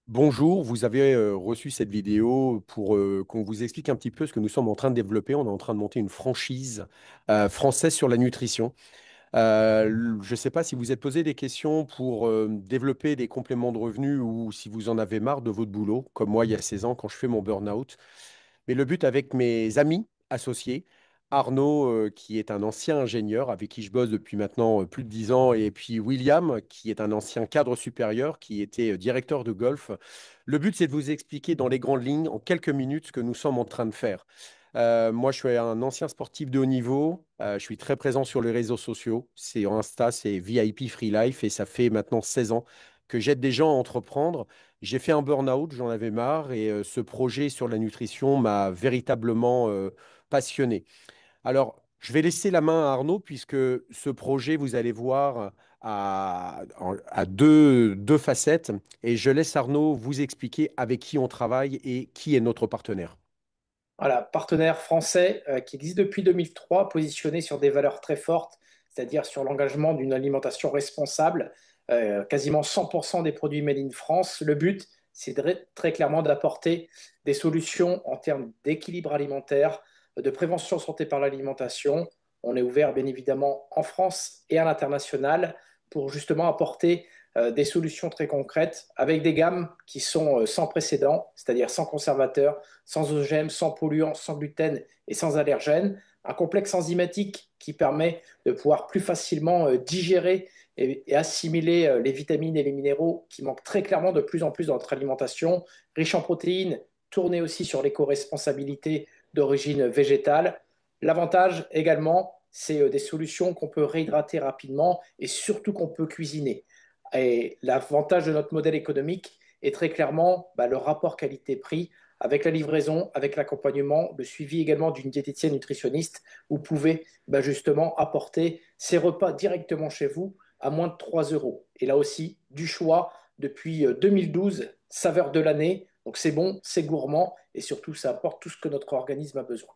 Bonjour, vous avez reçu cette vidéo pour qu'on vous explique un petit peu ce que nous sommes en train de développer. On est en train de monter une franchise française sur la nutrition. Je ne sais pas si vous êtes posé des questions pour développer des compléments de revenus ou si vous en avez marre de votre boulot, comme moi il y a 16 ans quand je fais mon burn-out. Mais le but avec mes amis associés, Arnaud, qui est un ancien ingénieur avec qui je bosse depuis maintenant plus de 10 ans, et puis William, qui est un ancien cadre supérieur, qui était directeur de golf. Le but, c'est de vous expliquer dans les grandes lignes, en quelques minutes, ce que nous sommes en train de faire. Moi, je suis un ancien sportif de haut niveau. Je suis très présent sur les réseaux sociaux. C'est Insta, c'est VIP Free Life, et ça fait maintenant 16 ans que j'aide des gens à entreprendre. J'ai fait un burn-out, j'en avais marre et ce projet sur la nutrition m'a véritablement passionné. Alors, je vais laisser la main à Arnaud puisque ce projet, vous allez voir, a deux facettes et je laisse Arnaud vous expliquer avec qui on travaille et qui est notre partenaire. Voilà, partenaire français qui existe depuis 2003, positionné sur des valeurs très fortes, c'est-à-dire sur l'engagement d'une alimentation responsable, quasiment 100% des produits made in France. Le but, c'est très clairement d'apporter des solutions en termes d'équilibre alimentaire, de prévention santé par l'alimentation. On est ouvert bien évidemment en France et à l'international pour justement apporter des solutions très concrètes avec des gammes qui sont sans précédent, c'est-à-dire sans conservateur, sans OGM, sans polluants, sans gluten et sans allergènes. Un complexe enzymatique qui permet de pouvoir plus facilement digérer et assimiler les vitamines et les minéraux qui manquent très clairement de plus en plus dans notre alimentation, riche en protéines, tourné aussi sur l'éco-responsabilité d'origine végétale. L'avantage également, c'est des solutions qu'on peut réhydrater rapidement et surtout qu'on peut cuisiner. Et l'avantage de notre modèle économique est très clairement le rapport qualité-prix avec la livraison, avec l'accompagnement, le suivi également d'une diététicienne nutritionniste. Vous pouvez justement apporter ces repas directement chez vous à moins de 3 euros. Et là aussi, du choix depuis 2012, saveur de l'année. Donc c'est bon, c'est gourmand et surtout ça apporte tout ce que notre organisme a besoin.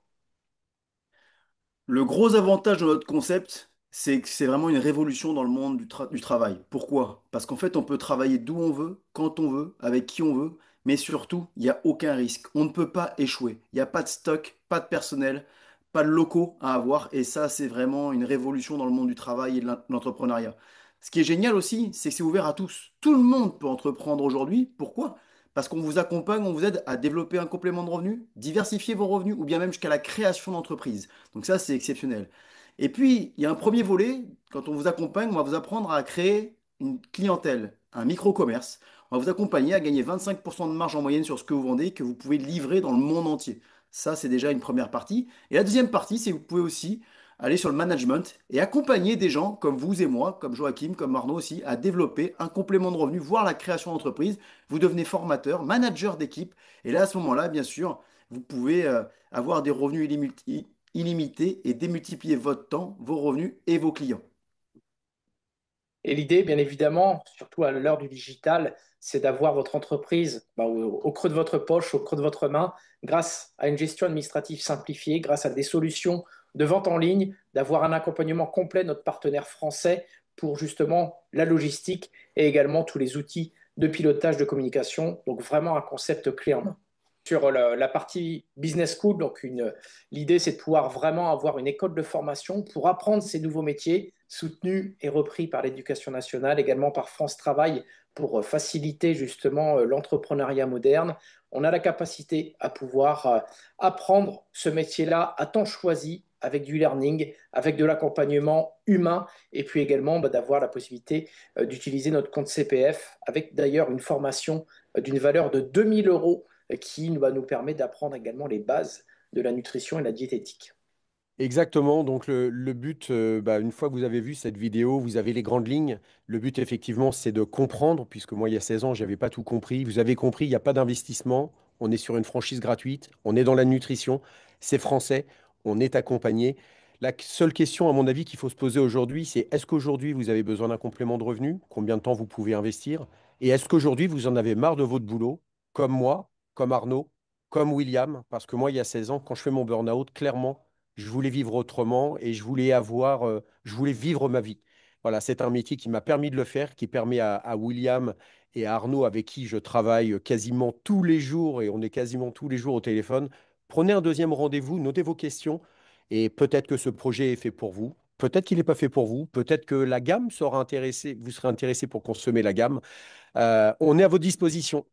Le gros avantage de notre concept, c'est que c'est vraiment une révolution dans le monde du travail. Pourquoi? Parce qu'en fait, on peut travailler d'où on veut, quand on veut, avec qui on veut, mais surtout, il n'y a aucun risque. On ne peut pas échouer. Il n'y a pas de stock, pas de personnel, pas de locaux à avoir, et ça, c'est vraiment une révolution dans le monde du travail et de l'entrepreneuriat. Ce qui est génial aussi, c'est que c'est ouvert à tous. Tout le monde peut entreprendre aujourd'hui. Pourquoi? Parce qu'on vous accompagne, on vous aide à développer un complément de revenus, diversifier vos revenus, ou bien même jusqu'à la création d'entreprise. Donc ça, c'est exceptionnel. Et puis, il y a un premier volet. Quand on vous accompagne, on va vous apprendre à créer une clientèle, un micro-commerce. On va vous accompagner à gagner 25% de marge en moyenne sur ce que vous vendez, que vous pouvez livrer dans le monde entier. Ça, c'est déjà une première partie. Et la deuxième partie, c'est que vous pouvez aussi aller sur le management et accompagner des gens comme vous et moi, comme Joachim, comme Arnaud aussi, à développer un complément de revenu, voire la création d'entreprise. Vous devenez formateur, manager d'équipe. Et là, à ce moment-là, bien sûr, vous pouvez avoir des revenus illimités et démultiplier votre temps, vos revenus et vos clients. Et l'idée, bien évidemment, surtout à l'heure du digital, c'est d'avoir votre entreprise au creux de votre poche, au creux de votre main, grâce à une gestion administrative simplifiée, grâce à des solutions de vente en ligne, d'avoir un accompagnement complet de notre partenaire français pour justement la logistique et également tous les outils de pilotage de communication. Donc vraiment un concept clé en main sur la partie business school. L'idée, c'est de pouvoir vraiment avoir une école de formation pour apprendre ces nouveaux métiers, soutenus et repris par l'éducation nationale, également par France Travail, pour faciliter justement l'entrepreneuriat moderne. On a la capacité à pouvoir apprendre ce métier-là à temps choisi, avec du learning, avec de l'accompagnement humain, et puis également d'avoir la possibilité d'utiliser notre compte CPF, avec d'ailleurs une formation d'une valeur de 2 000 € qui va nous permettre d'apprendre également les bases de la nutrition et de la diététique. Exactement. Donc, le but, une fois que vous avez vu cette vidéo, vous avez les grandes lignes. Le but, effectivement, c'est de comprendre, puisque moi, il y a 16 ans, je n'avais pas tout compris. Vous avez compris, il n'y a pas d'investissement. On est sur une franchise gratuite. On est dans la nutrition. C'est français. On est accompagné. La seule question, à mon avis, qu'il faut se poser aujourd'hui, c'est est-ce qu'aujourd'hui, vous avez besoin d'un complément de revenu? Combien de temps vous pouvez investir? Et est-ce qu'aujourd'hui, vous en avez marre de votre boulot, comme moi, comme Arnaud, comme William? Parce que moi, il y a 16 ans, quand je fais mon burn-out, clairement, je voulais vivre autrement et je voulais vivre ma vie. Voilà, c'est un métier qui m'a permis de le faire, qui permet à William et à Arnaud, avec qui je travaille quasiment tous les jours, et on est quasiment tous les jours au téléphone. Prenez un deuxième rendez-vous, notez vos questions, et peut-être que ce projet est fait pour vous. Peut-être qu'il n'est pas fait pour vous. Peut-être que la gamme sera intéressée, vous serez intéressé pour consommer la gamme. On est à votre disposition.